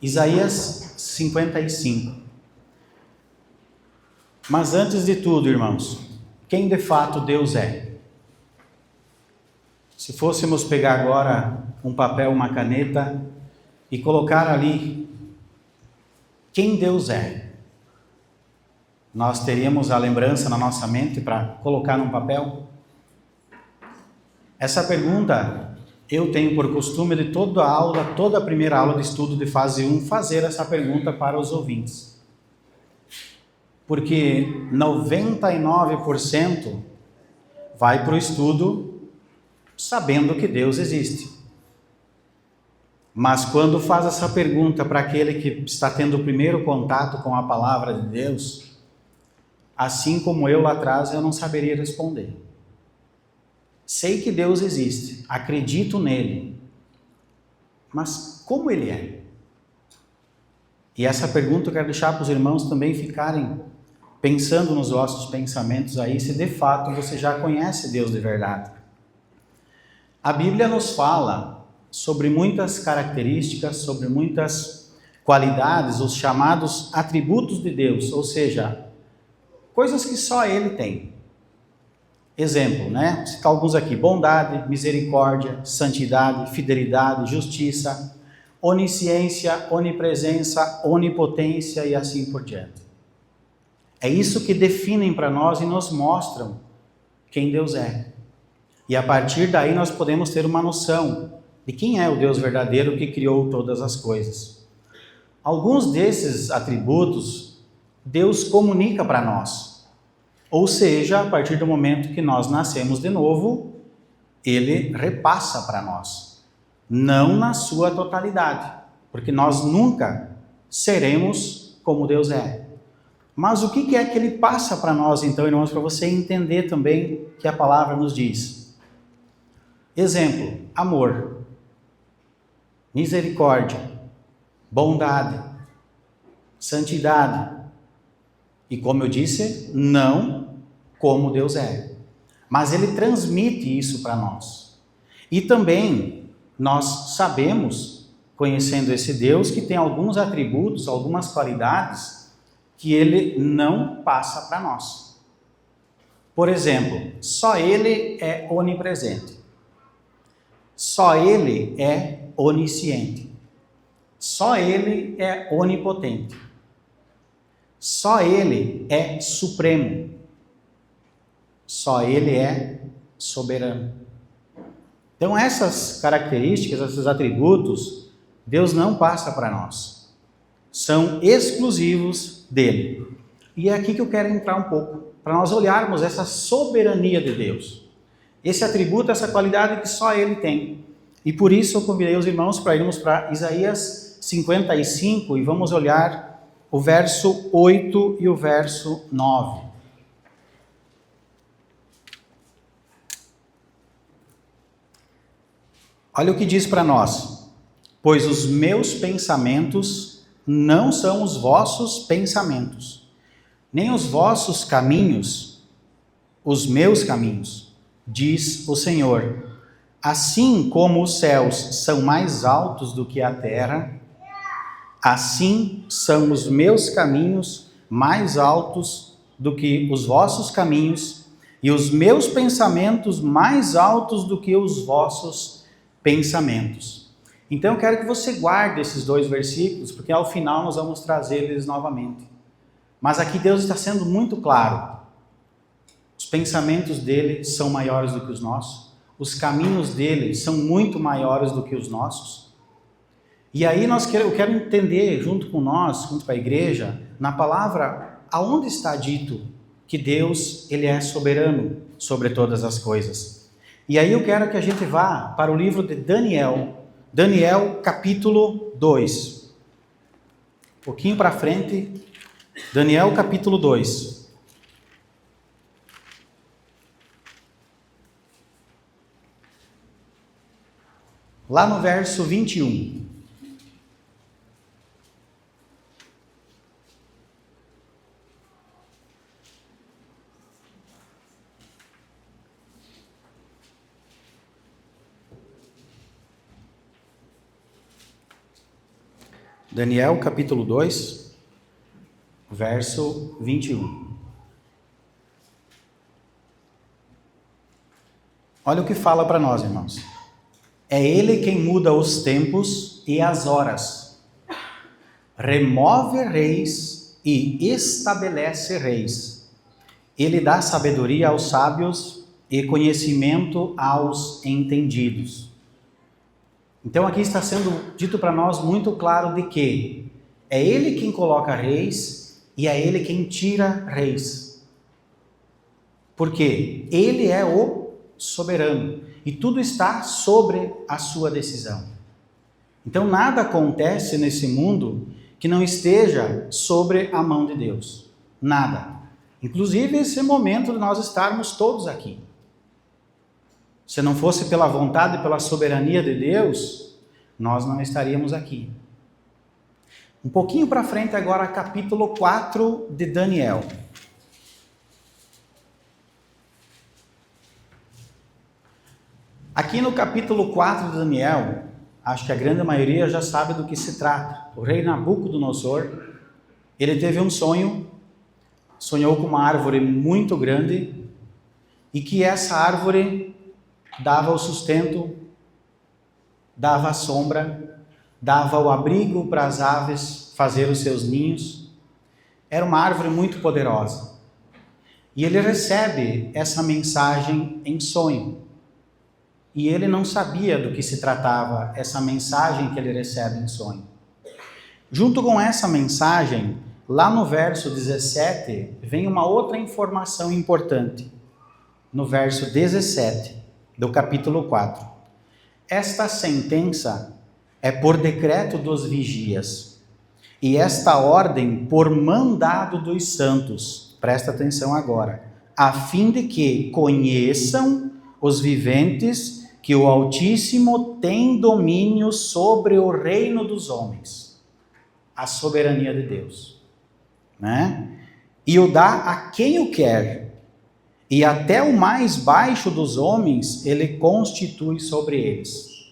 Isaías 55. Mas antes de tudo, irmãos, quem de fato Deus é? Se fôssemos pegar agora um papel, uma caneta e colocar ali quem Deus é, nós teríamos a lembrança na nossa mente para colocar num papel? Essa pergunta eu tenho por costume de toda a primeira aula de estudo de fase 1, fazer essa pergunta para os ouvintes. Porque 99% vai para o estudo sabendo que Deus existe. Mas quando faz essa pergunta para aquele que está tendo o primeiro contato com a palavra de Deus, assim como eu lá atrás, eu não saberia responder. Sei que Deus existe, acredito nele, mas como ele é? E essa pergunta eu quero deixar para os irmãos também ficarem pensando nos vossos pensamentos aí, se de fato você já conhece Deus de verdade. A Bíblia nos fala sobre muitas características, sobre muitas qualidades, os chamados atributos de Deus, ou seja, coisas que só ele tem. Exemplo, né? Vou citar alguns aqui: bondade, misericórdia, santidade, fidelidade, justiça, onisciência, onipresença, onipotência e assim por diante. É isso que definem para nós e nos mostram quem Deus é. E a partir daí nós podemos ter uma noção de quem é o Deus verdadeiro que criou todas as coisas. Alguns desses atributos Deus comunica para nós. Ou seja, a partir do momento que nós nascemos de novo, ele repassa para nós. Não na sua totalidade, porque nós nunca seremos como Deus é. Mas o que é que ele passa para nós, então, irmãos, para você entender também que a palavra nos diz? Exemplo: amor, misericórdia, bondade, santidade. E como eu disse, não como Deus é. Mas ele transmite isso para nós. E também nós sabemos, conhecendo esse Deus, que tem alguns atributos, algumas qualidades que ele não passa para nós. Por exemplo, só ele é onipresente. Só ele é onisciente. Só ele é onipotente. Só ele é supremo. Só ele é soberano. Então essas características, esses atributos, Deus não passa para nós. São exclusivos dele. E é aqui que eu quero entrar um pouco, para nós olharmos essa soberania de Deus. Esse atributo, essa qualidade que só ele tem. E por isso eu convidei os irmãos para irmos para Isaías 55 e vamos olhar o verso 8 e o verso 9. Olha o que diz para nós: pois os meus pensamentos não são os vossos pensamentos, nem os vossos caminhos, os meus caminhos, diz o Senhor. Assim como os céus são mais altos do que a terra, assim são os meus caminhos mais altos do que os vossos caminhos, e os meus pensamentos mais altos do que os vossos pensamentos. Então eu quero que você guarde esses dois versículos, porque ao final nós vamos trazer eles novamente. Mas aqui Deus está sendo muito claro. Os pensamentos dele são maiores do que os nossos, os caminhos dele são muito maiores do que os nossos. E aí eu quero entender junto com nós, junto com a igreja, na palavra, aonde está dito que Deus, ele é soberano sobre todas as coisas. E aí eu quero que a gente vá para o livro de Daniel, Daniel capítulo 2. Um pouquinho para frente, Daniel capítulo 2. Lá no verso 21. Daniel capítulo 2, verso 21. Olha o que fala para nós, irmãos. É Ele quem muda os tempos e as horas, remove reis e estabelece reis. Ele dá sabedoria aos sábios e conhecimento aos entendidos. Então aqui está sendo dito para nós muito claro de que é Ele quem coloca reis e é Ele quem tira reis. Porque Ele é o soberano e tudo está sobre a sua decisão. Então nada acontece nesse mundo que não esteja sobre a mão de Deus. Nada. Inclusive esse momento de nós estarmos todos aqui. Se não fosse pela vontade e pela soberania de Deus, nós não estaríamos aqui. Um pouquinho para frente agora, capítulo 4 de Daniel. Aqui no capítulo 4 de Daniel, acho que a grande maioria já sabe do que se trata. O rei Nabucodonosor, ele teve um sonho, sonhou com uma árvore muito grande e que essa árvore dava o sustento, dava a sombra, dava o abrigo para as aves fazer os seus ninhos. Era uma árvore muito poderosa. E ele recebe essa mensagem em sonho. E ele não sabia do que se tratava essa mensagem que ele recebe em sonho. Junto com essa mensagem, lá no verso 17, vem uma outra informação importante. No verso 17 do capítulo 4. Esta sentença é por decreto dos vigias, e esta ordem por mandado dos santos, presta atenção agora, a fim de que conheçam os viventes que o Altíssimo tem domínio sobre o reino dos homens, a soberania de Deus, né? E o dá a quem o quer, e até o mais baixo dos homens ele constitui sobre eles.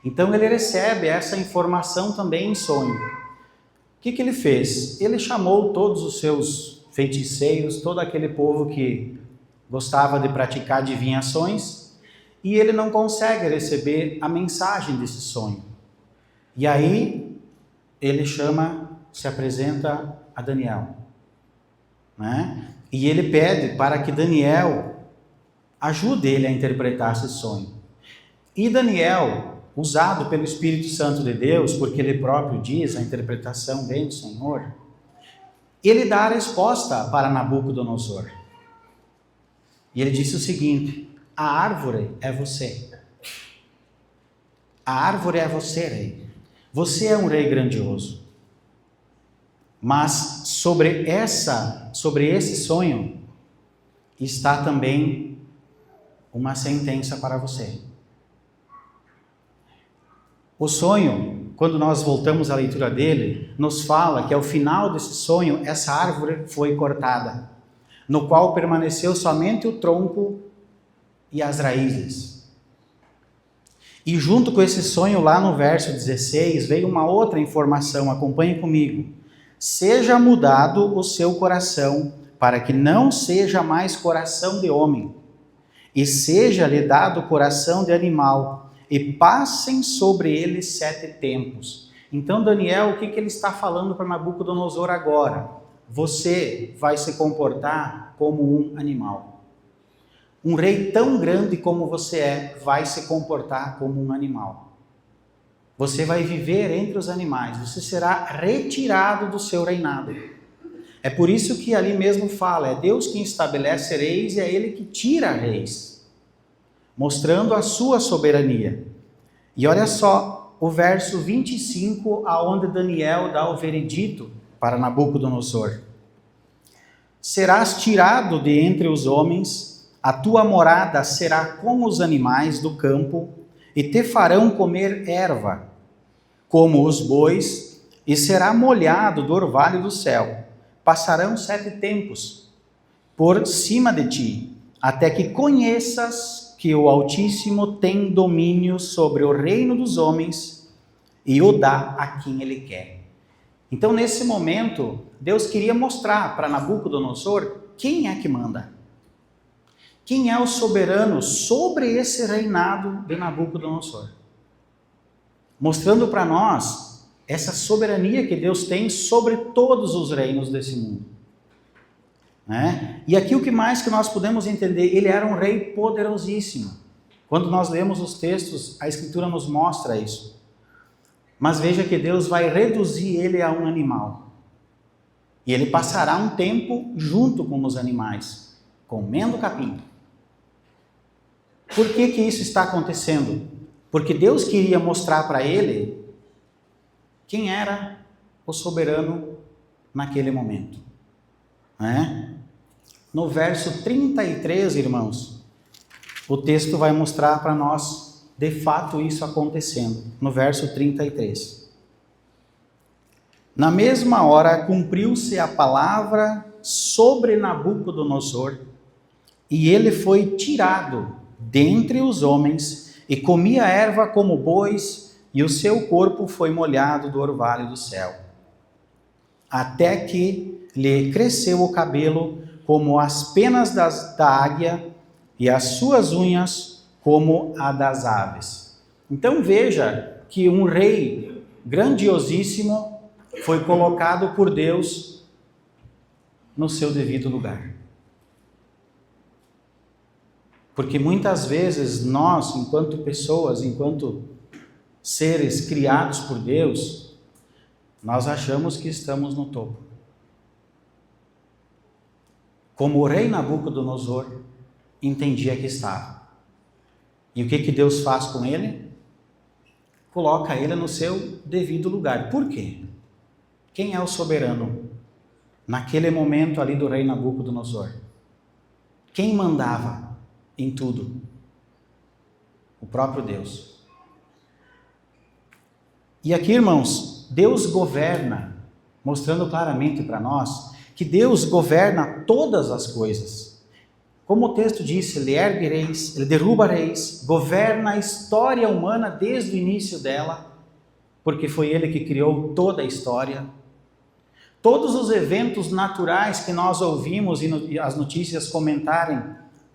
Então ele recebe essa informação também em sonho. O que ele fez? Ele chamou todos os seus feiticeiros, todo aquele povo que gostava de praticar adivinhações, e ele não consegue receber a mensagem desse sonho. E aí ele se apresenta a Daniel, né? E ele pede para que Daniel ajude ele a interpretar esse sonho. E Daniel, usado pelo Espírito Santo de Deus, porque ele próprio diz, a interpretação vem do Senhor, ele dá a resposta para Nabucodonosor. E ele disse o seguinte: a árvore é você. A árvore é você, rei. Você é um rei grandioso. Mas sobre esse sonho está também uma sentença para você. O sonho, quando nós voltamos à leitura dele, nos fala que ao final desse sonho, essa árvore foi cortada, no qual permaneceu somente o tronco e as raízes. E junto com esse sonho, lá no verso 16, veio uma outra informação, acompanhe comigo. Seja mudado o seu coração, para que não seja mais coração de homem, e seja-lhe dado coração de animal, e passem sobre ele 7 tempos. Então Daniel, o que ele está falando para Nabucodonosor agora? Você vai se comportar como um animal. Um rei tão grande como você vai se comportar como um animal. Você vai viver entre os animais, você será retirado do seu reinado. É por isso que ali mesmo fala, é Deus quem estabelece reis e é Ele que tira reis, mostrando a sua soberania. E olha só, o verso 25, aonde Daniel dá o veredito para Nabucodonosor. Serás tirado de entre os homens, a tua morada será como os animais do campo, e te farão comer erva, como os bois, e será molhado do orvalho do céu. Passarão 7 tempos por cima de ti, até que conheças que o Altíssimo tem domínio sobre o reino dos homens e o dá a quem ele quer. Então, nesse momento, Deus queria mostrar para Nabucodonosor quem é que manda. Quem é o soberano sobre esse reinado de Nabucodonosor. Mostrando para nós essa soberania que Deus tem sobre todos os reinos desse mundo. Né? E aqui o que mais que nós podemos entender, ele era um rei poderosíssimo. Quando nós lemos os textos, a Escritura nos mostra isso. Mas veja que Deus vai reduzir ele a um animal. E ele passará um tempo junto com os animais, comendo capim. Por que que isso está acontecendo? Porque Deus queria mostrar para ele quem era o soberano naquele momento. Né? No verso 33, irmãos, o texto vai mostrar para nós de fato isso acontecendo. No verso 33. Na mesma hora cumpriu-se a palavra sobre Nabucodonosor, e ele foi tirado dentre os homens, e comia erva como bois, e o seu corpo foi molhado do orvalho do céu, até que lhe cresceu o cabelo como as penas da águia, e as suas unhas como a das aves. Então veja que um rei grandiosíssimo foi colocado por Deus no seu devido lugar. Porque muitas vezes nós, enquanto pessoas, enquanto seres criados por Deus, nós achamos que estamos no topo. Como o rei Nabucodonosor entendia que estava. E o que Deus faz com ele? Coloca ele no seu devido lugar. Por quê? Quem é o soberano naquele momento ali do rei Nabucodonosor? Quem mandava em tudo? O próprio Deus. E aqui, irmãos, Deus governa, mostrando claramente para nós que Deus governa todas as coisas. Como o texto disse, ele ergue reis, ele derruba reis, governa a história humana desde o início dela, porque foi ele que criou toda a história. Todos os eventos naturais que nós ouvimos e as notícias comentarem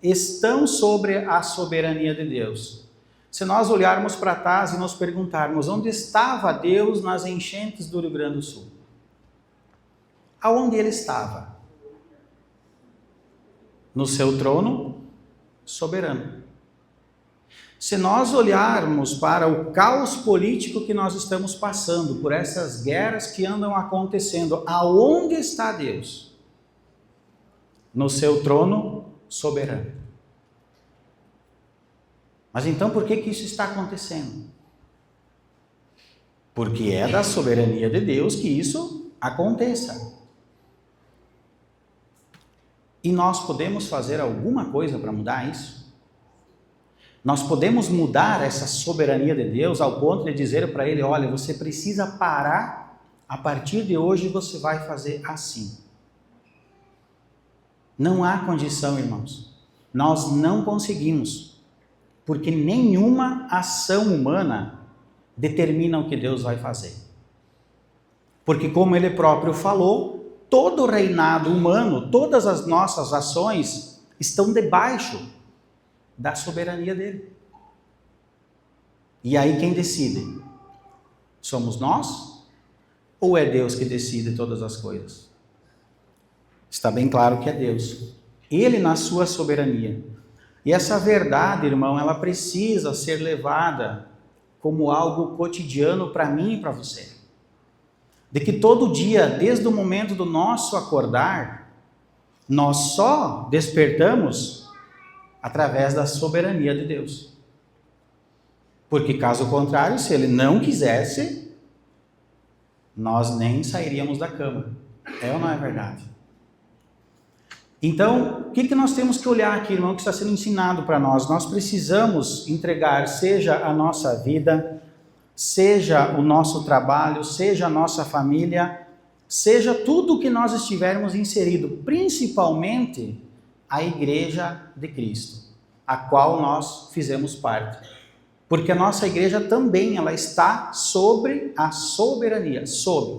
estão sobre a soberania de Deus. Se nós olharmos para trás e nos perguntarmos onde estava Deus nas enchentes do Rio Grande do Sul? Aonde ele estava? No seu trono soberano. Se nós olharmos para o caos político que nós estamos passando, por essas guerras que andam acontecendo, aonde está Deus? No seu trono soberano. Mas então por que isso está acontecendo? Porque é da soberania de Deus que isso aconteça. E nós podemos fazer alguma coisa para mudar isso? Nós podemos mudar essa soberania de Deus ao ponto de dizer para ele, olha, você precisa parar, a partir de hoje você vai fazer assim. Não há condição, irmãos. Nós não conseguimos, porque nenhuma ação humana determina o que Deus vai fazer. Porque como ele próprio falou, todo o reinado humano, todas as nossas ações estão debaixo da soberania dele. E aí quem decide? Somos nós? Ou é Deus que decide todas as coisas? Está bem claro que é Deus. Ele na sua soberania. E essa verdade, irmão, ela precisa ser levada como algo cotidiano para mim e para você. De que todo dia, desde o momento do nosso acordar, nós só despertamos através da soberania de Deus. Porque caso contrário, se ele não quisesse, nós nem sairíamos da cama. É ou não é verdade? Então, o que nós temos que olhar aqui, irmão, que está sendo ensinado para nós? Nós precisamos entregar, seja a nossa vida, seja o nosso trabalho, seja a nossa família, seja tudo que nós estivermos inserido, principalmente a Igreja de Cristo, a qual nós fizemos parte. Porque a nossa igreja também ela está sobre a soberania,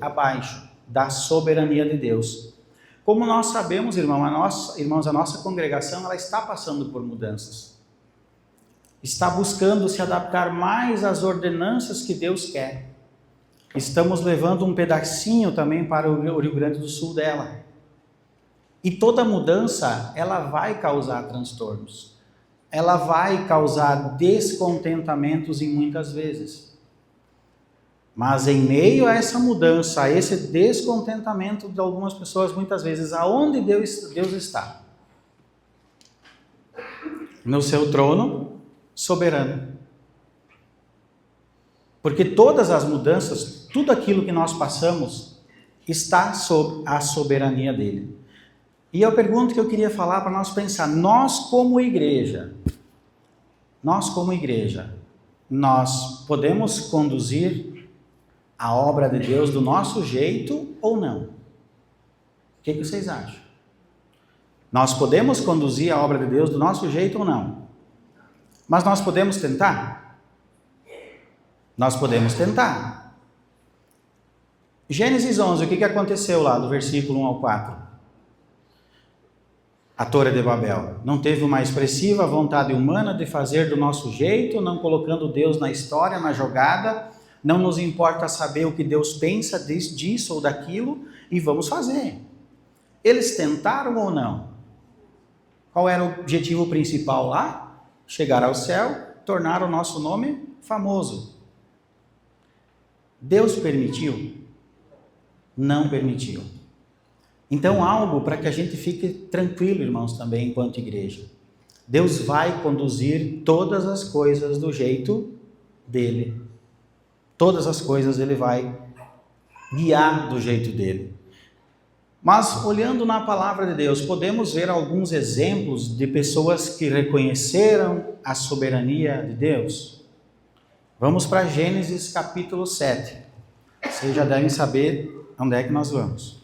abaixo da soberania de Deus. Como nós sabemos, irmãos, a nossa congregação ela está passando por mudanças. Está buscando se adaptar mais às ordenanças que Deus quer. Estamos levando um pedacinho também para o Rio Grande do Sul dela. E toda mudança, ela vai causar transtornos. Ela vai causar descontentamentos em muitas vezes. Mas em meio a essa mudança, a esse descontentamento de algumas pessoas, muitas vezes, aonde Deus está? No seu trono soberano. Porque todas as mudanças, tudo aquilo que nós passamos, está sob a soberania dele. E a pergunta que eu queria falar para nós pensar, nós como igreja, nós podemos conduzir a obra de Deus do nosso jeito ou não? O que vocês acham? Nós podemos conduzir a obra de Deus do nosso jeito ou não? Mas nós podemos tentar? Nós podemos tentar. Gênesis 11, o que aconteceu lá do versículo 1 ao 4? A Torre de Babel não teve uma expressiva vontade humana de fazer do nosso jeito, não colocando Deus na história, na jogada. Não nos importa saber o que Deus pensa disso ou daquilo e vamos fazer. Eles tentaram ou não? Qual era o objetivo principal lá? Chegar ao céu, tornar o nosso nome famoso. Deus permitiu? Não permitiu. Então, algo para que a gente fique tranquilo, irmãos, também enquanto igreja. Deus vai conduzir todas as coisas do jeito dele. Todas as coisas ele vai guiar do jeito dele. Mas, olhando na palavra de Deus, podemos ver alguns exemplos de pessoas que reconheceram a soberania de Deus. Vamos para Gênesis capítulo 7. Vocês já devem saber onde é que nós vamos.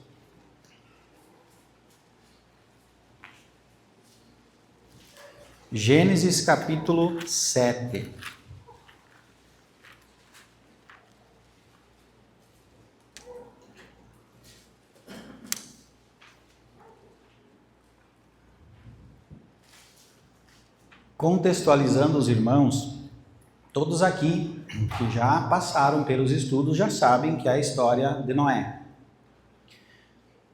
Gênesis capítulo 7. Contextualizando os irmãos, todos aqui que já passaram pelos estudos já sabem que é a história de Noé.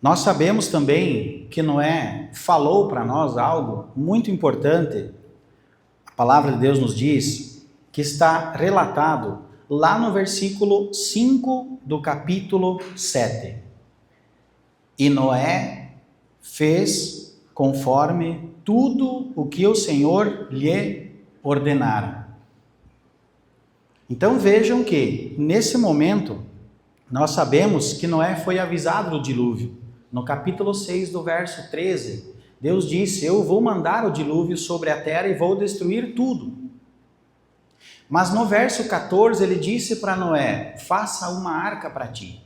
Nós sabemos também que Noé falou para nós algo muito importante. A palavra de Deus nos diz que está relatado lá no versículo 5 do capítulo 7. E Noé fez conforme tudo o que o Senhor lhe ordenara. Então vejam que, nesse momento, nós sabemos que Noé foi avisado do dilúvio. No capítulo 6 do verso 13, Deus disse, eu vou mandar o dilúvio sobre a terra e vou destruir tudo. Mas no verso 14 ele disse para Noé, faça uma arca para ti.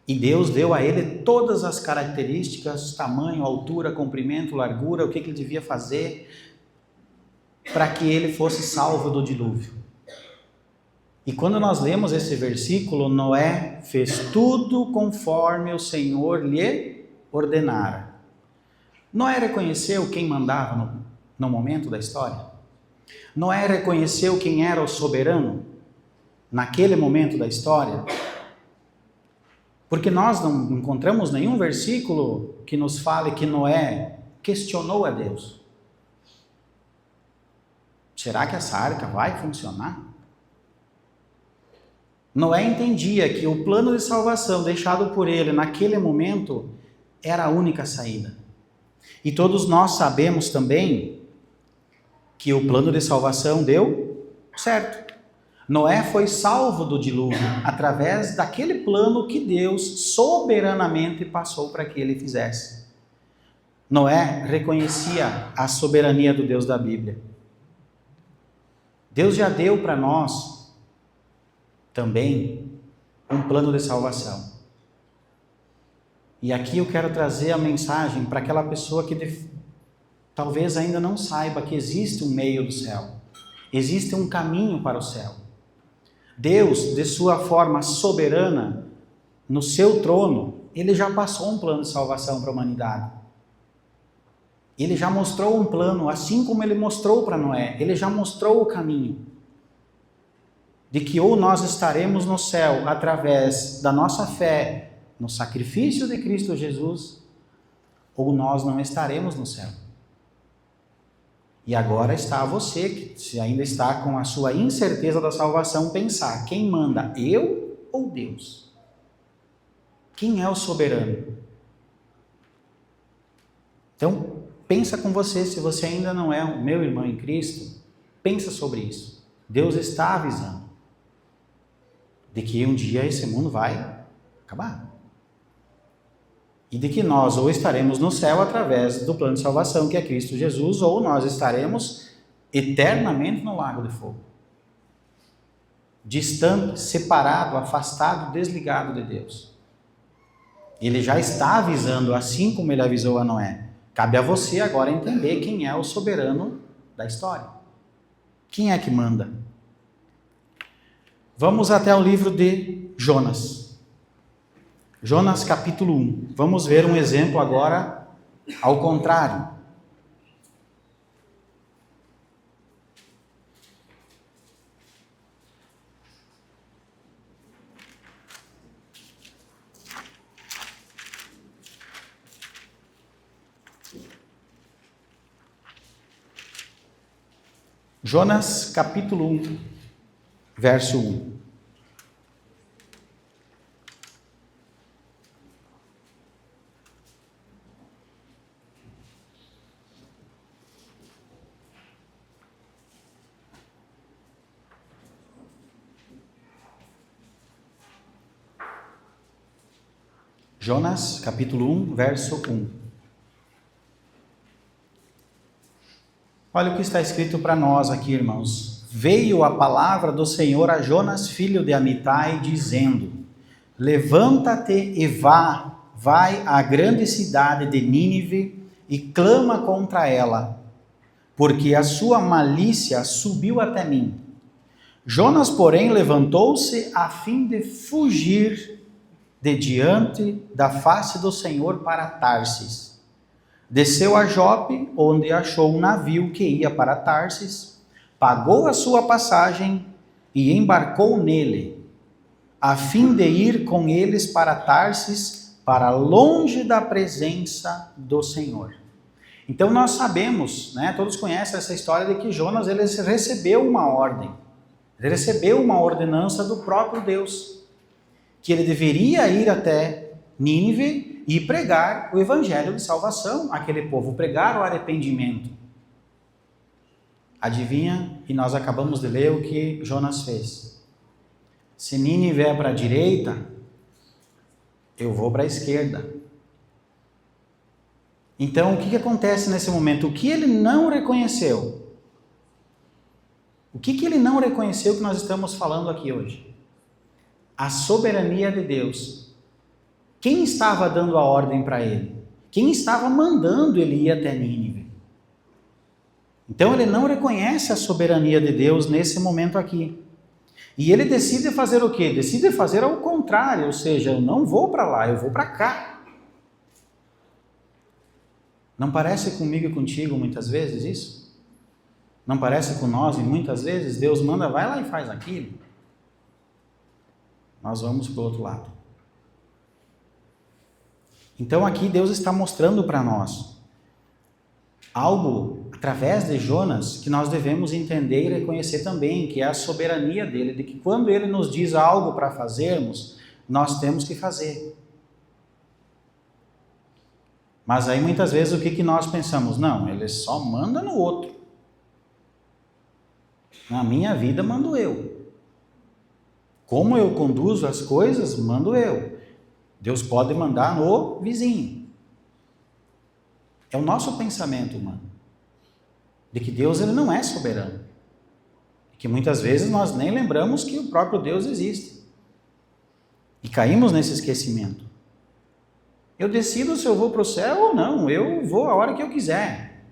E Deus deu a ele todas as características, tamanho, altura, comprimento, largura, o que ele devia fazer para que ele fosse salvo do dilúvio. E quando nós lemos esse versículo, Noé fez tudo conforme o Senhor lhe ordenara. Noé reconheceu quem mandava no momento da história? Noé reconheceu quem era o soberano naquele momento da história? Porque nós não encontramos nenhum versículo que nos fale que Noé questionou a Deus. Será que essa arca vai funcionar? Noé entendia que o plano de salvação deixado por ele naquele momento era a única saída. E todos nós sabemos também que o plano de salvação deu certo. Noé foi salvo do dilúvio através daquele plano que Deus soberanamente passou para que ele fizesse. Noé reconhecia a soberania do Deus da Bíblia. Deus já deu para nós também um plano de salvação. E aqui eu quero trazer a mensagem para aquela pessoa que talvez ainda não saiba que existe um meio do céu. Existe um caminho para o céu. Deus, de sua forma soberana, no seu trono, ele já passou um plano de salvação para a humanidade. Ele já mostrou um plano, assim como ele mostrou para Noé. Ele já mostrou o caminho de que ou nós estaremos no céu através da nossa fé no sacrifício de Cristo Jesus, ou nós não estaremos no céu. E agora está você, que se ainda está com a sua incerteza da salvação, pensar: quem manda, eu ou Deus? Quem é o soberano? Então, pensa com você, se você ainda não é o meu irmão em Cristo, pensa sobre isso. Deus está avisando de que um dia esse mundo vai acabar. E de que nós ou estaremos no céu através do plano de salvação, que é Cristo Jesus, ou nós estaremos eternamente no lago de fogo. Distante, separado, afastado, desligado de Deus. Ele já está avisando, assim como ele avisou a Noé. Cabe a você agora entender quem é o soberano da história. Quem é que manda? Vamos até o livro de Jonas. Jonas capítulo 1. Vamos ver um exemplo agora ao contrário. Jonas capítulo 1, verso 1. Jonas capítulo 1, verso 1. Olha o que está escrito para nós aqui, irmãos. Veio a palavra do Senhor a Jonas, filho de Amitai, dizendo: levanta-te e vai à grande cidade de Nínive e clama contra ela, porque a sua malícia subiu até mim. Jonas, porém, levantou-se a fim de fugir de diante da face do Senhor para Tarsis. Desceu a Jope, onde achou um navio que ia para Tarsis, pagou a sua passagem e embarcou nele, a fim de ir com eles para Tarsis, para longe da presença do Senhor. Então nós sabemos, todos conhecem essa história de que Jonas ele recebeu uma ordem, ele recebeu uma ordenança do próprio Deus, que ele deveria ir até Nínive e pregar o evangelho de salvação àquele povo, pregar o arrependimento. Adivinha? E nós acabamos de ler o que Jonas fez. Se Nínive é para a direita, eu vou para a esquerda. Então, o que acontece nesse momento? O que ele não reconheceu? O que ele não reconheceu que nós estamos falando aqui hoje? A soberania de Deus. Quem estava dando a ordem para ele? Quem estava mandando ele ir até Nínive? Então ele não reconhece a soberania de Deus nesse momento aqui. E ele decide fazer o quê? Decide fazer ao contrário, ou seja, eu não vou para lá, eu vou para cá. Não parece comigo e contigo muitas vezes isso? Não parece com nós e muitas vezes Deus manda, vai lá e faz aquilo. Nós vamos para o outro lado. Então aqui Deus está mostrando para nós algo através de Jonas que nós devemos entender e reconhecer também, que é a soberania dele, de que quando ele nos diz algo para fazermos, nós temos que fazer. Mas aí muitas vezes o que nós pensamos? Não, ele só manda no outro. Na minha vida mando eu. Como eu conduzo as coisas, mando eu. Deus pode mandar no vizinho. É o nosso pensamento humano. De que Deus ele não é soberano. Que muitas vezes nós nem lembramos que o próprio Deus existe. E caímos nesse esquecimento. Eu decido se eu vou para o céu ou não. Eu vou a hora que eu quiser.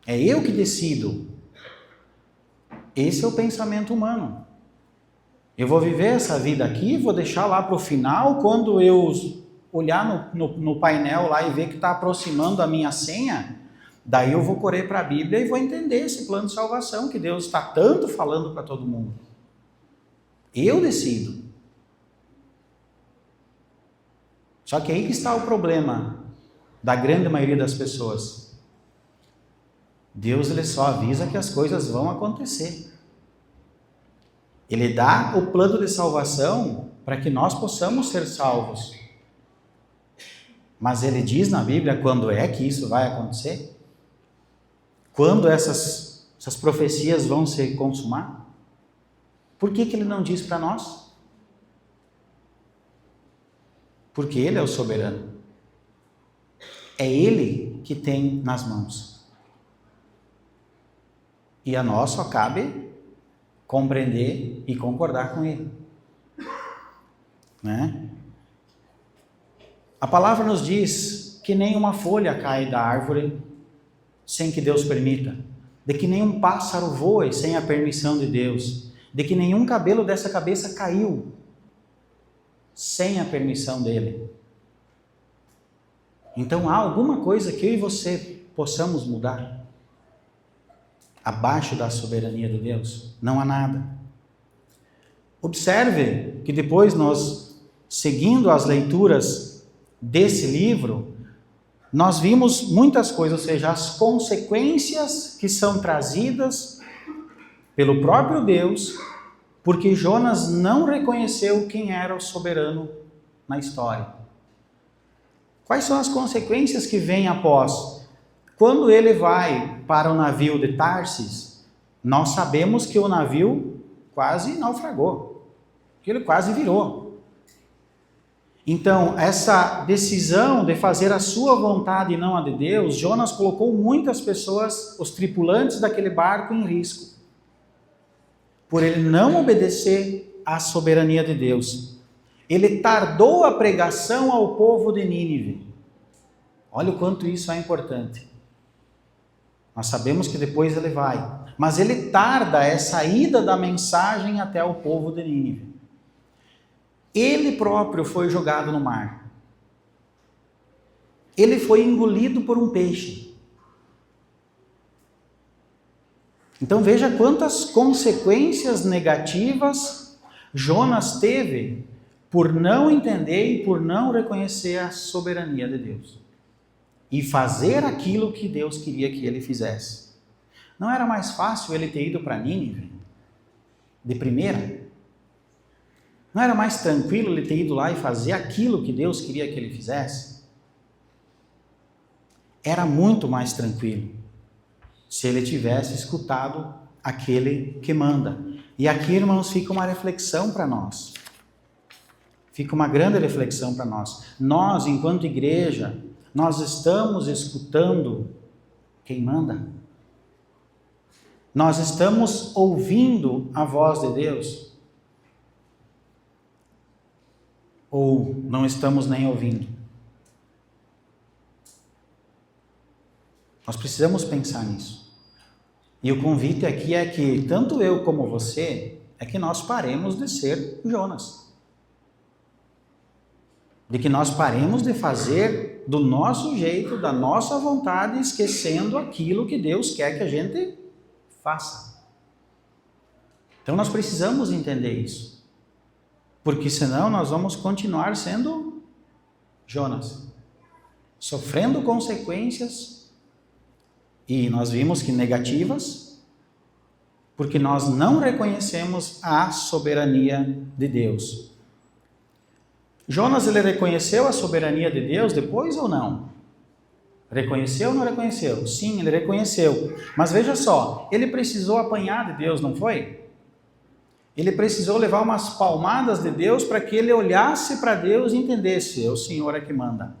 É eu que decido. Esse é o pensamento humano. Eu vou viver essa vida aqui, vou deixar lá para o final, quando eu olhar no painel lá e ver que está aproximando a minha senha, daí eu vou correr para a Bíblia e vou entender esse plano de salvação que Deus está tanto falando para todo mundo. Eu decido. Só que aí que está o problema da grande maioria das pessoas. Deus, ele só avisa que as coisas vão acontecer. Ele dá o plano de salvação para que nós possamos ser salvos. Mas ele diz na Bíblia quando é que isso vai acontecer? Quando essas profecias vão se consumar? Por que ele não diz para nós? Porque ele é o soberano. É ele que tem nas mãos. E a nós só cabe compreender e concordar com ele. Né? A palavra nos diz que nenhuma folha cai da árvore sem que Deus permita, de que nenhum pássaro voe sem a permissão de Deus, de que nenhum cabelo dessa cabeça caiu sem a permissão dele. Então há alguma coisa que eu e você possamos mudar abaixo da soberania de Deus? Não há nada. Observe que depois nós, seguindo as leituras desse livro, nós vimos muitas coisas, ou seja, as consequências que são trazidas pelo próprio Deus, porque Jonas não reconheceu quem era o soberano na história. Quais são as consequências que vêm após? Quando ele vai para o navio de Tarsis, nós sabemos que o navio quase naufragou, que ele quase virou. Então, essa decisão de fazer a sua vontade e não a de Deus, Jonas colocou muitas pessoas, os tripulantes daquele barco, em risco, por ele não obedecer à soberania de Deus. Ele tardou a pregação ao povo de Nínive. Olha o quanto isso é importante. Nós sabemos que depois ele vai, mas ele tarda essa ida da mensagem até o povo de Nínive. Ele próprio foi jogado no mar. Ele foi engolido por um peixe. Então veja quantas consequências negativas Jonas teve por não entender e por não reconhecer a soberania de Deus e fazer aquilo que Deus queria que ele fizesse. Não era mais fácil ele ter ido para Nínive de primeira? Não era mais tranquilo ele ter ido lá e fazer aquilo que Deus queria que ele fizesse? Era muito mais tranquilo se ele tivesse escutado aquele que manda. E aqui, irmãos, fica uma reflexão para nós. Fica uma grande reflexão para nós. Nós, enquanto igreja, nós estamos escutando quem manda? Nós estamos ouvindo a voz de Deus? Ou não estamos nem ouvindo? Nós precisamos pensar nisso. E o convite aqui é que, tanto eu como você, é que nós paremos de ser Jonas. De que nós paremos de fazer do nosso jeito, da nossa vontade, esquecendo aquilo que Deus quer que a gente faça. Então nós precisamos entender isso. Porque senão nós vamos continuar sendo Jonas, sofrendo consequências, e nós vimos que negativas, porque nós não reconhecemos a soberania de Deus. Jonas, ele reconheceu a soberania de Deus depois ou não? Reconheceu ou não reconheceu? Sim, ele reconheceu. Mas veja só, ele precisou apanhar de Deus, não foi? Ele precisou levar umas palmadas de Deus para que ele olhasse para Deus e entendesse: é o Senhor é que manda.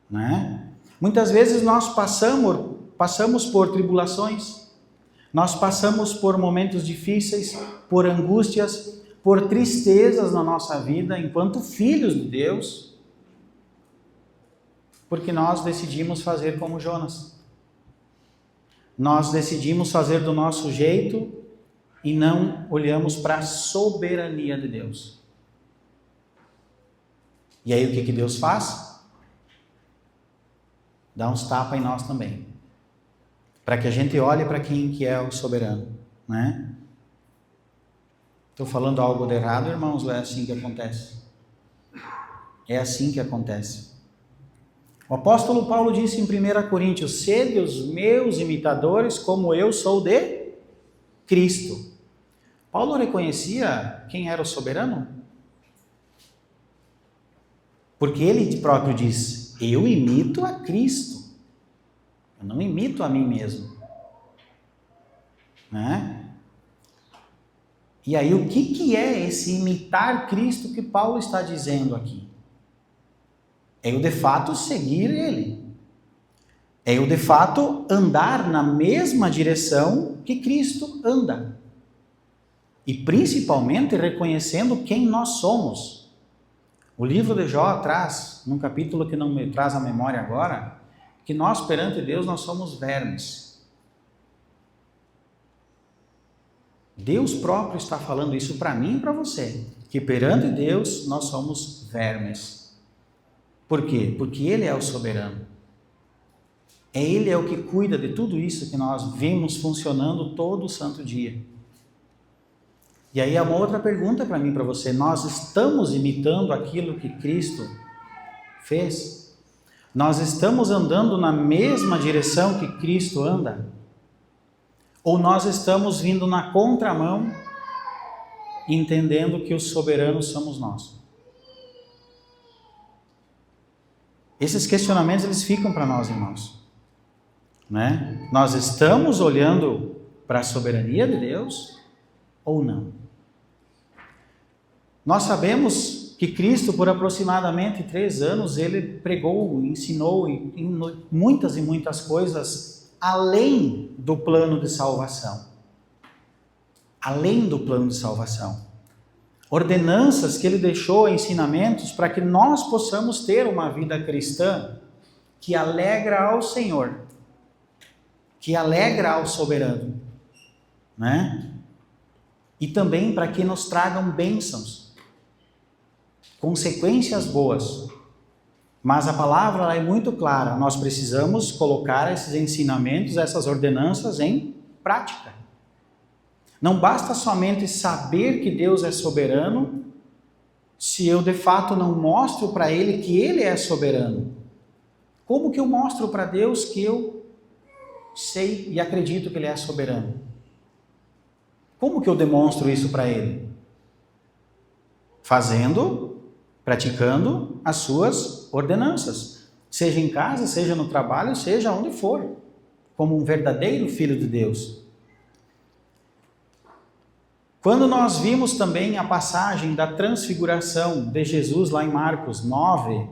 Né? Muitas vezes nós passamos por tribulações, nós passamos por momentos difíceis, por angústias, por tristezas na nossa vida, enquanto filhos de Deus, porque nós decidimos fazer como Jonas. Nós decidimos fazer do nosso jeito, e não olhamos para a soberania de Deus. E aí o que Deus faz? Dá uns tapas em nós também, para que a gente olhe para quem que é o soberano, né? Estou falando algo de errado, irmãos, ou é assim que acontece? É assim que acontece. O apóstolo Paulo disse em 1 Coríntios: sede os meus imitadores, como eu sou de Cristo. Paulo reconhecia quem era o soberano? Porque ele próprio diz: eu imito a Cristo, eu não imito a mim mesmo, né? E aí o que é esse imitar Cristo que Paulo está dizendo aqui? É eu de fato seguir ele, é eu de fato andar na mesma direção que Cristo anda, e principalmente reconhecendo quem nós somos. O livro de Jó traz, num capítulo que não me traz à memória agora, que nós perante Deus nós somos vermes. Deus próprio está falando isso para mim e para você, que perante Deus nós somos vermes. Por quê? Porque Ele é o soberano. Ele é o que cuida de tudo isso que nós vimos funcionando todo o santo dia. E aí há uma outra pergunta para mim e para você: nós estamos imitando aquilo que Cristo fez? Nós estamos andando na mesma direção que Cristo anda? Ou nós estamos vindo na contramão, entendendo que os soberanos somos nós? Esses questionamentos eles ficam para nós, irmãos, né? Nós estamos olhando para a soberania de Deus ou não? Nós sabemos que Cristo, por aproximadamente 3 anos, ele pregou, ensinou muitas e muitas coisas além do plano de salvação. Além do plano de salvação. Ordenanças que ele deixou, ensinamentos, para que nós possamos ter uma vida cristã que alegra ao Senhor, que alegra ao soberano, né? E também para que nos tragam bênçãos, consequências boas. Mas a palavra ela é muito clara, nós precisamos colocar esses ensinamentos, essas ordenanças em prática. Não basta somente saber que Deus é soberano, se eu de fato não mostro para Ele que Ele é soberano. Como que eu mostro para Deus que eu sei e acredito que Ele é soberano? Como que eu demonstro isso para Ele? Praticando as suas ordenanças. Seja em casa, seja no trabalho, seja onde for. Como um verdadeiro filho de Deus. Quando nós vimos também a passagem da transfiguração de Jesus lá em Marcos 9,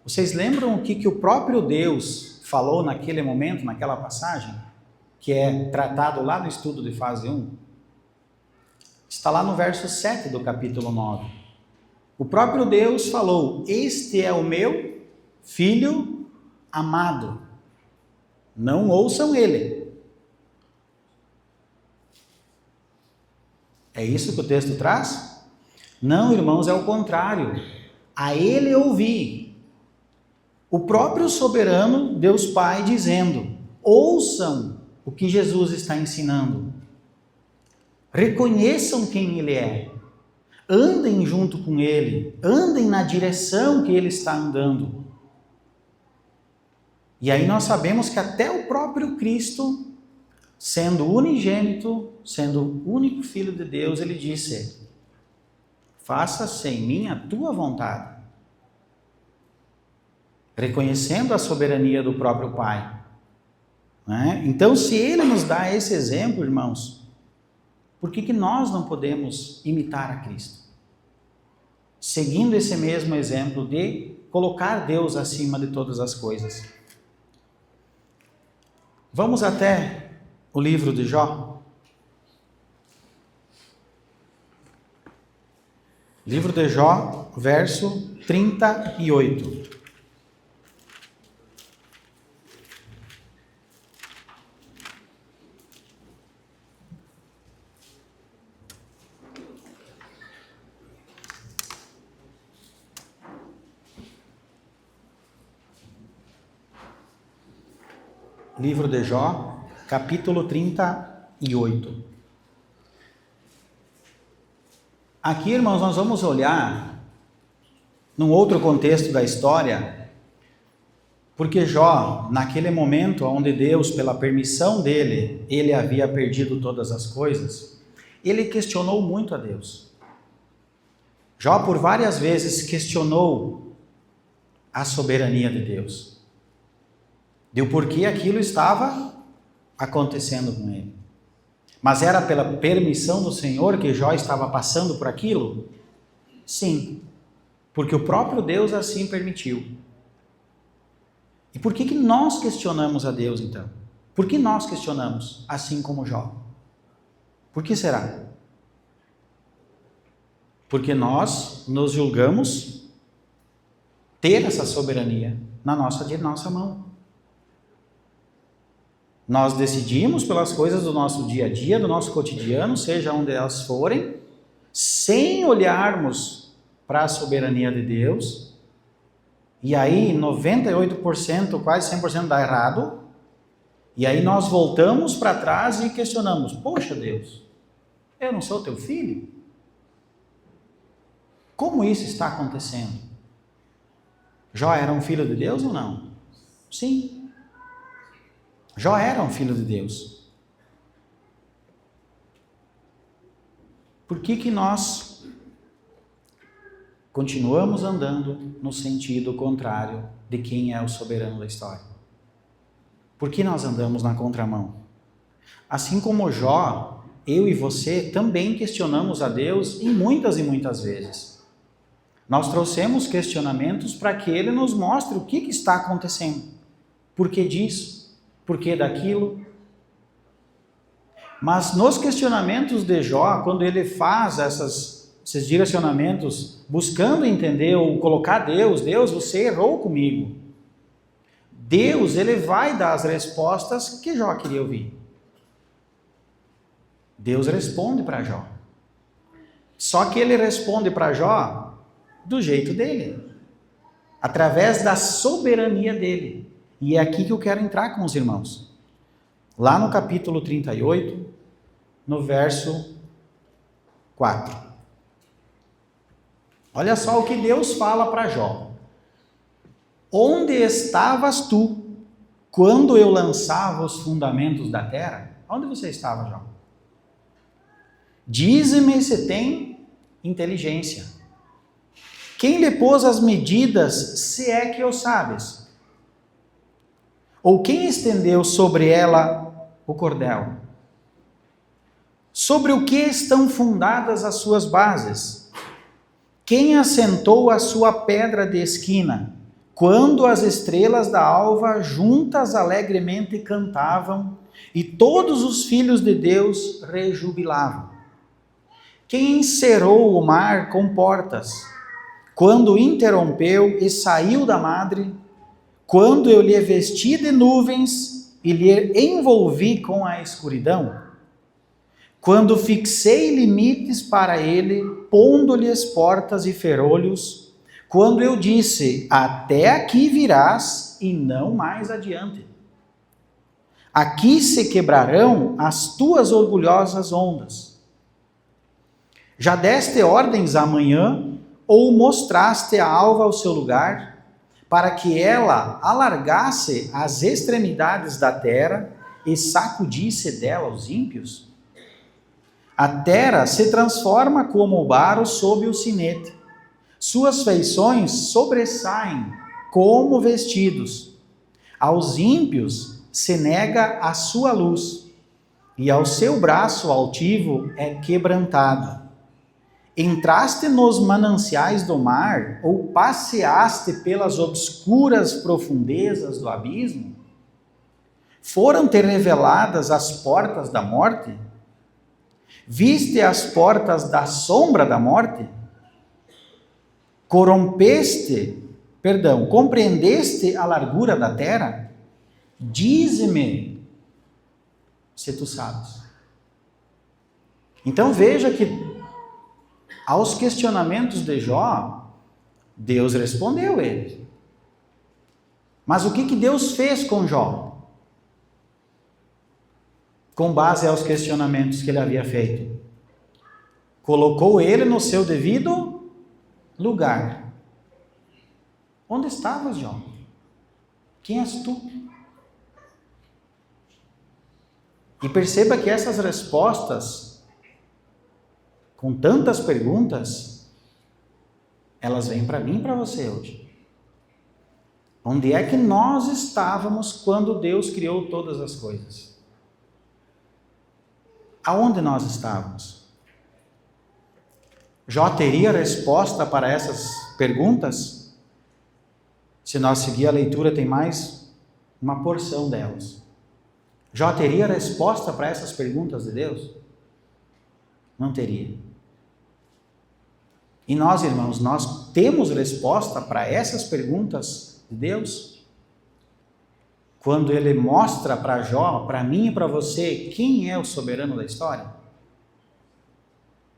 vocês lembram o que o próprio Deus falou naquele momento, naquela passagem, que é tratado lá no estudo de fase 1? Está lá no verso 7 do capítulo 9. O próprio Deus falou: este é o meu filho amado, não ouçam ele. É isso que o texto traz? Não, irmãos, é o contrário. A ele ouvi. O próprio soberano Deus Pai dizendo: ouçam o que Jesus está ensinando. Reconheçam quem ele é. Andem junto com ele. Andem na direção que ele está andando. E aí nós sabemos que até o próprio Cristo, sendo unigênito, sendo o único Filho de Deus, ele disse: faça-se em mim a tua vontade. Reconhecendo a soberania do próprio Pai. Né? Então, se ele nos dá esse exemplo, irmãos, por que nós não podemos imitar a Cristo? Seguindo esse mesmo exemplo de colocar Deus acima de todas as coisas. Vamos até o livro de Jó. Livro de Jó, verso 38. Livro de Jó, capítulo 38. Aqui, irmãos, nós vamos olhar num outro contexto da história, porque Jó, naquele momento onde Deus, pela permissão dele, ele havia perdido todas as coisas, ele questionou muito a Deus. Jó, por várias vezes, questionou a soberania de Deus, de o porquê aquilo estava acontecendo com ele. Mas era pela permissão do Senhor que Jó estava passando por aquilo? Sim, porque o próprio Deus assim permitiu. E por que nós questionamos a Deus, então? Por que nós questionamos, assim como Jó? Por que será? Porque nós nos julgamos ter essa soberania na nossa mão. Nós decidimos pelas coisas do nosso dia a dia, do nosso cotidiano, seja onde elas forem, sem olharmos para a soberania de Deus. E aí 98%, quase 100% dá errado. E aí nós voltamos para trás e questionamos: poxa Deus, eu não sou teu filho? Como isso está acontecendo? Jó era um filho de Deus ou não? Sim. Jó era um filho de Deus. Por que nós continuamos andando no sentido contrário de quem é o soberano da história? Por que nós andamos na contramão? Assim como Jó, eu e você também questionamos a Deus e muitas vezes. Nós trouxemos questionamentos para que Ele nos mostre o que está acontecendo. Por que disso? Por que daquilo? Mas nos questionamentos de Jó, quando ele faz esses direcionamentos, buscando entender ou colocar Deus, você errou comigo. Deus, ele vai dar as respostas que Jó queria ouvir. Deus responde para Jó. Só que ele responde para Jó do jeito dele, através da soberania dele. E é aqui que eu quero entrar com os irmãos. Lá no capítulo 38, no verso 4. Olha só o que Deus fala para Jó. Onde estavas tu quando eu lançava os fundamentos da terra? Onde você estava, Jó? Dize-me se tem inteligência. Quem lhe pôs as medidas, se é que o sabes? Ou quem estendeu sobre ela o cordel? Sobre o que estão fundadas as suas bases? Quem assentou a sua pedra de esquina, quando as estrelas da alva juntas alegremente cantavam e todos os filhos de Deus rejubilavam? Quem encerrou o mar com portas, quando interrompeu e saiu da madre, quando eu lhe vesti de nuvens e lhe envolvi com a escuridão? Quando fixei limites para ele, pondo-lhes portas e ferolhos, quando eu disse, até aqui virás e não mais adiante. Aqui se quebrarão as tuas orgulhosas ondas. Já deste ordens amanhã, ou mostraste a alva ao seu lugar, para que ela alargasse as extremidades da terra e sacudisse dela os ímpios? A terra se transforma como o baro sob o sinete. Suas feições sobressaem como vestidos. Aos ímpios se nega a sua luz, e ao seu braço altivo é quebrantado. Entraste nos mananciais do mar, ou passeaste pelas obscuras profundezas do abismo? Foram-te reveladas as portas da morte? Viste as portas da sombra da morte? Compreendeste a largura da terra? Dize-me, se tu sabes. Então veja que aos questionamentos de Jó, Deus respondeu ele. Mas o que Deus fez com Jó? com base aos questionamentos que ele havia feito. Colocou ele no seu devido lugar. Onde estavas, Jó? Quem és tu? E perceba que essas respostas, com tantas perguntas, elas vêm para mim e para você hoje. Onde é que nós estávamos quando Deus criou todas as coisas? Aonde nós estávamos? Jó teria resposta para essas perguntas? Se nós seguir a leitura, tem mais uma porção delas. Jó teria resposta para essas perguntas de Deus? Não teria. E nós, irmãos, nós temos resposta para essas perguntas de Deus? Quando Ele mostra para Jó, para mim e para você, quem é o soberano da história?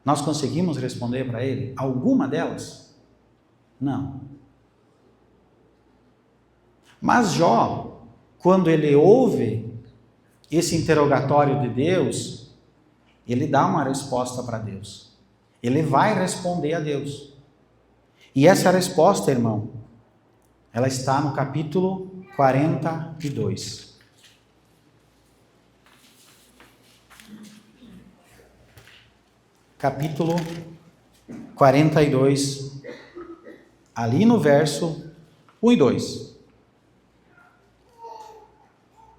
Nós conseguimos responder para Ele? Alguma delas? Não. Mas Jó, quando ele ouve esse interrogatório de Deus, ele dá uma resposta para Deus. Ele vai responder a Deus. E essa resposta, irmão, ela está no capítulo 42. Capítulo 42, ali no verso 1 e 2.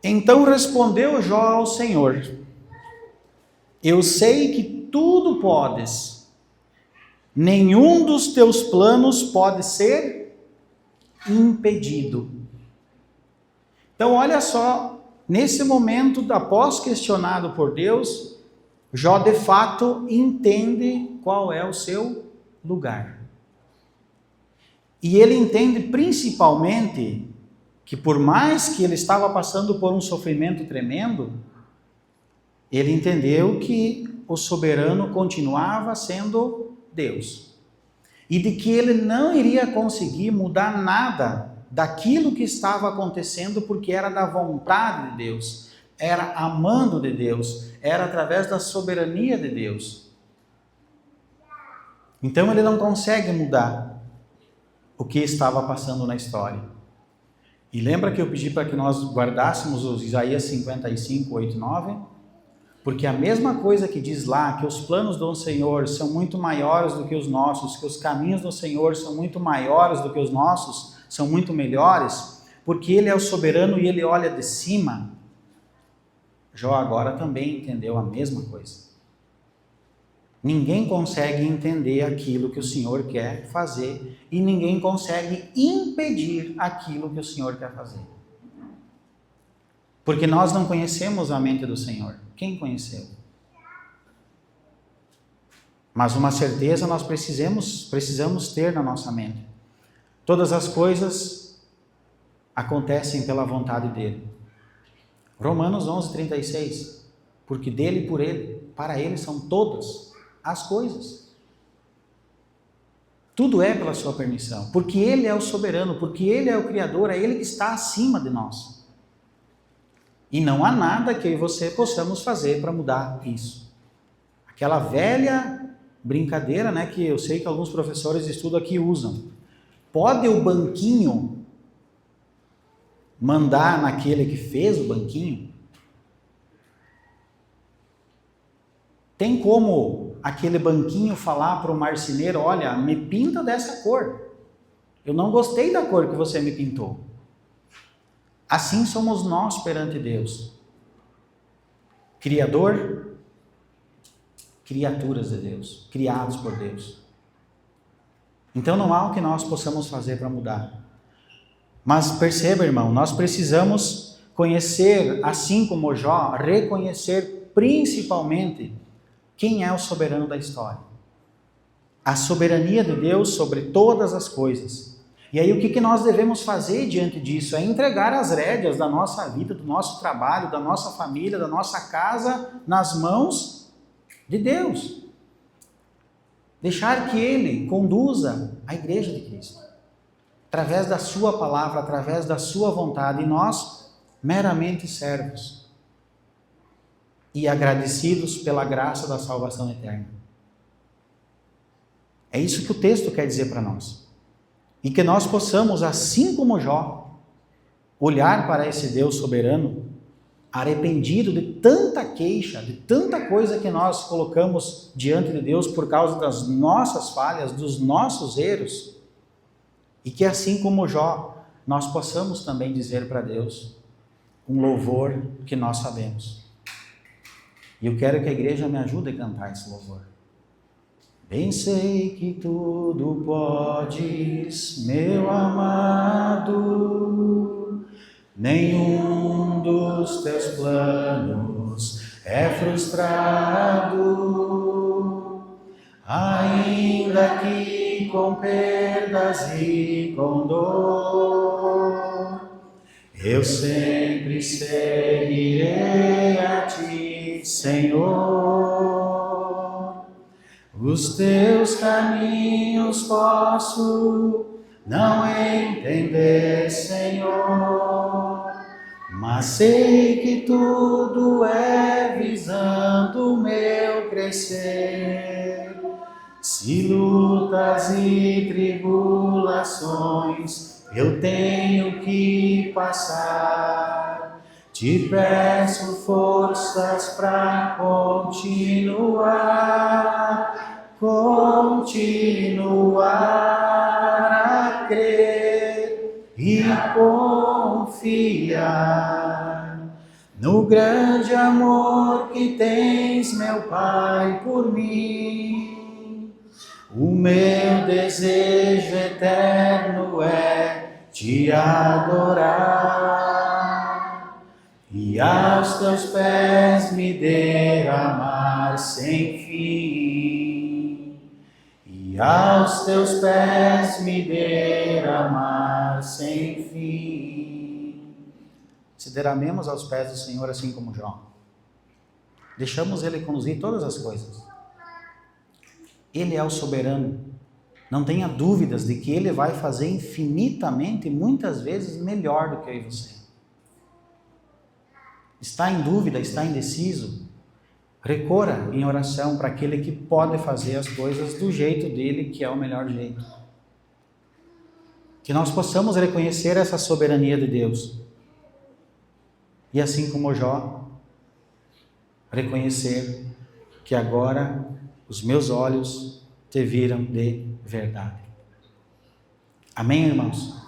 Então respondeu Jó ao Senhor: eu sei que tudo podes, nenhum dos teus planos pode ser impedido. Então olha só, nesse momento, após questionado por Deus, Jó de fato entende qual é o seu lugar. E ele entende principalmente que por mais que ele estava passando por um sofrimento tremendo, ele entendeu que o soberano continuava sendo Deus. E de que ele não iria conseguir mudar nada daquilo que estava acontecendo, porque era da vontade de Deus, era amando de Deus, era através da soberania de Deus. Então ele não consegue mudar o que estava passando na história. E lembra que eu pedi para que nós guardássemos os Isaías 55, 8 e 9? Porque a mesma coisa que diz lá, que os planos do Senhor são muito maiores do que os nossos, que os caminhos do Senhor são muito maiores do que os nossos, são muito melhores, porque Ele é o soberano e Ele olha de cima. Jó agora também entendeu a mesma coisa. Ninguém consegue entender aquilo que o Senhor quer fazer e ninguém consegue impedir aquilo que o Senhor quer fazer. Porque nós não conhecemos a mente do Senhor. Quem conheceu? Mas uma certeza nós precisamos ter na nossa mente. Todas as coisas acontecem pela vontade dEle. Romanos 11:36. Porque dEle e por Ele, para Ele são todas as coisas. Tudo é pela sua permissão, porque Ele é o soberano, porque Ele é o Criador, é Ele que está acima de nós. E não há nada que eu e você possamos fazer para mudar isso. Aquela velha brincadeira, né, que eu sei que alguns professores de estudo aqui usam. Pode o banquinho mandar naquele que fez o banquinho? Tem como aquele banquinho falar para o marceneiro: olha, me pinta dessa cor. Eu não gostei da cor que você me pintou. Assim somos nós perante Deus. Criador, criaturas de Deus, criados por Deus. Então não há o que nós possamos fazer para mudar. Mas perceba, irmão, nós precisamos conhecer, assim como Jó, reconhecer principalmente quem é o soberano da história. A soberania de Deus sobre todas as coisas. E aí o que nós devemos fazer diante disso? É entregar as rédeas da nossa vida, do nosso trabalho, da nossa família, da nossa casa, nas mãos de Deus. Deixar que Ele conduza a igreja de Cristo. Através da sua palavra, através da sua vontade. E nós, meramente servos. e agradecidos pela graça da salvação eterna. É isso que o texto quer dizer para nós. E que nós possamos, assim como Jó, olhar para esse Deus soberano, arrependido de tanta queixa, de tanta coisa que nós colocamos diante de Deus por causa das nossas falhas, dos nossos erros, e que assim como Jó, nós possamos também dizer para Deus um louvor que nós sabemos. E eu quero que a igreja me ajude a cantar esse louvor. Bem sei que tudo podes, meu amado, nenhum dos teus planos é frustrado, ainda que com perdas e com dor, eu sempre seguirei a ti, Senhor. Os teus caminhos posso não entender, Senhor, mas sei que tudo é visando o meu crescer. Se lutas e tribulações eu tenho que passar, te peço forças para continuar a crer e confiar no grande amor que tens, meu Pai, por mim. O meu desejo eterno é te adorar e aos teus pés me derramar sem fim, e aos teus pés me derramar sem fim. Se derramemos aos pés do Senhor assim como Jó, deixamos Ele conduzir todas as coisas. Ele é o soberano, não tenha dúvidas de que Ele vai fazer infinitamente, muitas vezes, melhor do que eu e você. Está em dúvida, está indeciso? Recorra em oração para aquele que pode fazer as coisas do jeito dele, que é o melhor jeito. Que nós possamos reconhecer essa soberania de Deus. E assim como Jó, reconhecer que agora os meus olhos te viram de verdade. Amém, irmãos?